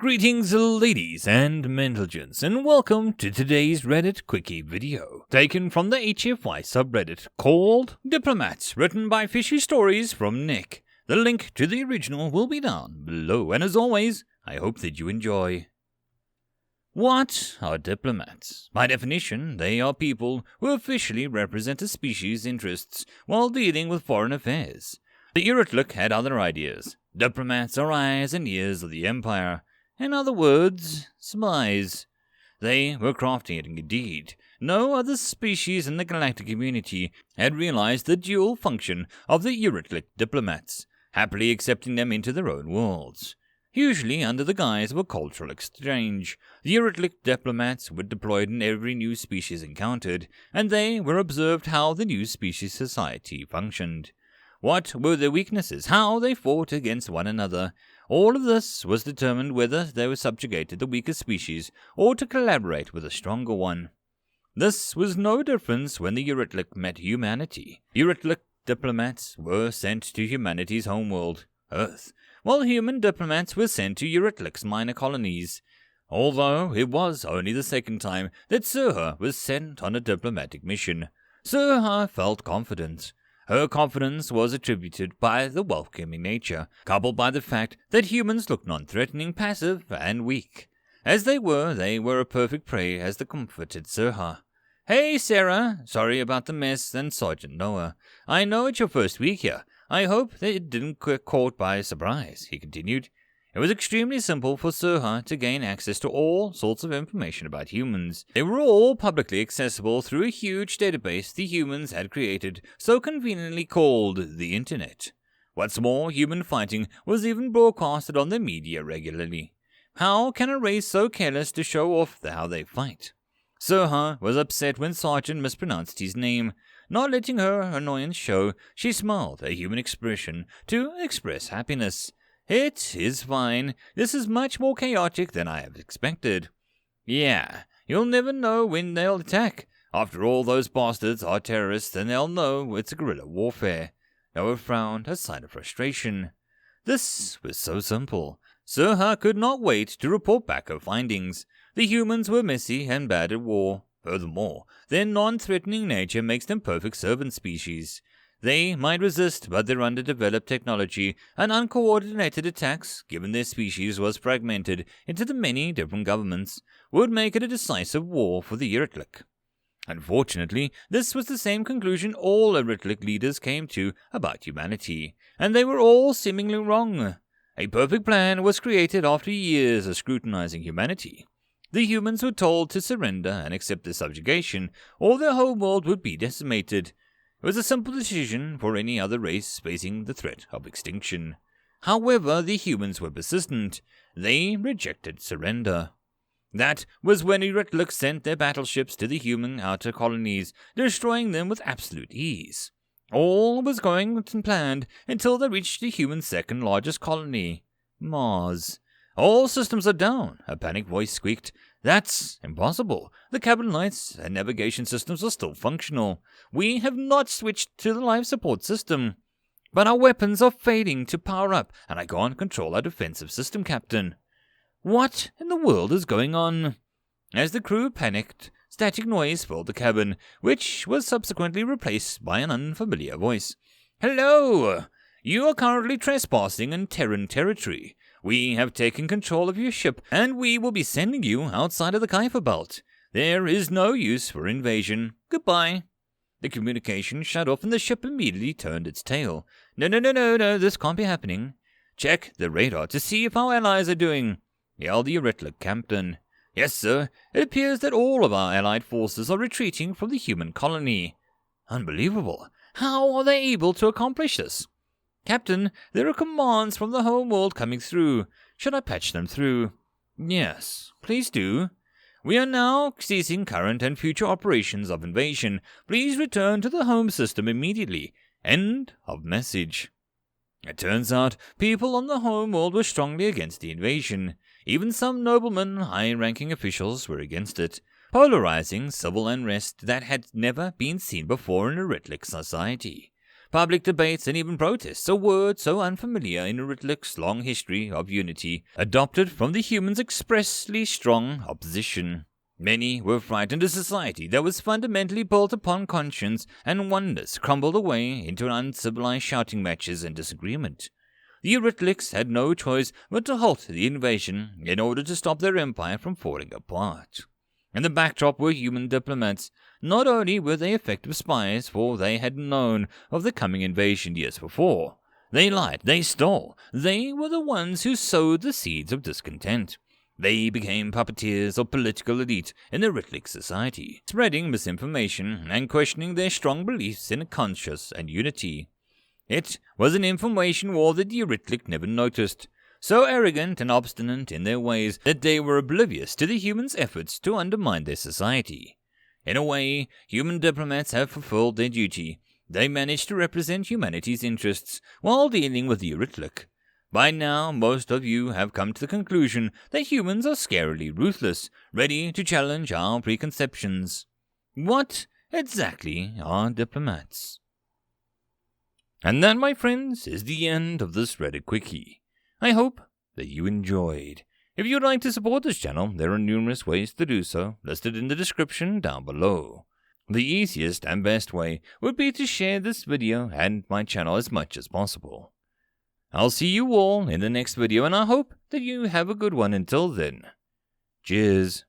Greetings ladies and gents, and welcome to today's Reddit Quickie video, taken from the HFY subreddit called Diplomats, written by Fishy Stories from Nick. The link to the original will be down below, and as always, I hope that you enjoy. What are diplomats? By definition, they are people who officially represent a species' interests while dealing with foreign affairs. The Urutlik had other ideas. Diplomats are eyes and ears of the empire. In other words, spies. They were crafty indeed. No other species in the galactic community had realized the dual function of the Urutlik diplomats, happily accepting them into their own worlds. Usually under the guise of a cultural exchange, the Urutlik diplomats were deployed in every new species encountered, and they were observed how the new species society functioned. What were their weaknesses, how they fought against one another. All of this was determined whether they were subjugated the weaker species or to collaborate with a stronger one. This was no difference when the Urutlik met humanity. Urutlik diplomats were sent to humanity's homeworld, Earth, while human diplomats were sent to Urutlik's minor colonies. Although it was only the second time that Surha was sent on a diplomatic mission, Surha felt confident. Her confidence was attributed by the welcoming nature, coupled by the fact that humans looked non-threatening, passive, and weak. As they were a perfect prey as they comforted Surha. "Hey, Sarah, sorry about the mess and Sergeant Noah. I know it's your first week here. I hope that it didn't get caught by surprise," he continued. It was extremely simple for Surha to gain access to all sorts of information about humans. They were all publicly accessible through a huge database the humans had created, so conveniently called the Internet. What's more, human fighting was even broadcasted on the media regularly. How can a race so careless to show off how they fight? Surha was upset when Sergeant mispronounced his name. Not letting her annoyance show, she smiled, a human expression, to express happiness. "It is fine. This is much more chaotic than I have expected." "Yeah, you'll never know when they'll attack. After all, those bastards are terrorists and they'll know it's a guerrilla warfare." Noah frowned, a sign of frustration. This was so simple. Surha could not wait to report back her findings. The humans were messy and bad at war. Furthermore, their non-threatening nature makes them perfect servant species. They might resist, but their underdeveloped technology and uncoordinated attacks, given their species was fragmented into the many different governments, would make it a decisive war for the Urutlik. Unfortunately, this was the same conclusion all Urutlik leaders came to about humanity, and they were all seemingly wrong. A perfect plan was created after years of scrutinizing humanity. The humans were told to surrender and accept their subjugation, or their whole world would be decimated. It was a simple decision for any other race facing the threat of extinction. However, the humans were persistent. They rejected surrender. That was when Urutlik sent their battleships to the human outer colonies, destroying them with absolute ease. All was going as planned until they reached the human second largest colony, Mars. "All systems are down," a panicked voice squeaked. "That's impossible. The cabin lights and navigation systems are still functional. We have not switched to the life support system. But our weapons are failing to power up, and I can't control our defensive system, Captain." What in the world is going on? As the crew panicked, static noise filled the cabin, which was subsequently replaced by an unfamiliar voice. "Hello! You are currently trespassing in Terran territory. We have taken control of your ship, and we will be sending you outside of the Kuiper Belt. There is no use for invasion. Goodbye." The communication shut off, and the ship immediately turned its tail. No, this can't be happening. "Check the radar to see if our allies are doing," yelled the Urutlik captain. "Yes, sir. It appears that all of our allied forces are retreating from the human colony." "Unbelievable. How are they able to accomplish this?" "Captain, there are commands from the home world coming through. Should I patch them through?" "Yes, please do." "We are now ceasing current and future operations of invasion. Please return to the home system immediately. End of message." It turns out people on the home world were strongly against the invasion. Even some noblemen, high-ranking officials were against it, polarizing civil unrest that had never been seen before in Urutlik society. Public debates and even protests, a word so unfamiliar in Ritlik's long history of unity, adopted from the humans' expressly strong opposition. Many were frightened. A society that was fundamentally built upon conscience and oneness crumbled away into uncivilized shouting matches and disagreement. The Ritliks had no choice but to halt the invasion in order to stop their empire from falling apart. In the backdrop were human diplomats. Not only were they effective spies, for they had known of the coming invasion years before. They lied, they stole, they were the ones who sowed the seeds of discontent. They became puppeteers of political elite in the Ritlik society, spreading misinformation and questioning their strong beliefs in a conscience and unity. It was an information war that the Ritlik never noticed, so arrogant and obstinate in their ways that they were oblivious to the humans' efforts to undermine their society. In a way, human diplomats have fulfilled their duty. They managed to represent humanity's interests while dealing with the Ritlik. By now, most of you have come to the conclusion that humans are scarily ruthless, ready to challenge our preconceptions. What exactly are diplomats? And that, my friends, is the end of this Reddit Quickie. I hope that you enjoyed. If you'd like to support this channel, there are numerous ways to do so, listed in the description down below. The easiest and best way would be to share this video and my channel as much as possible. I'll see you all in the next video, and I hope that you have a good one until then. Cheers.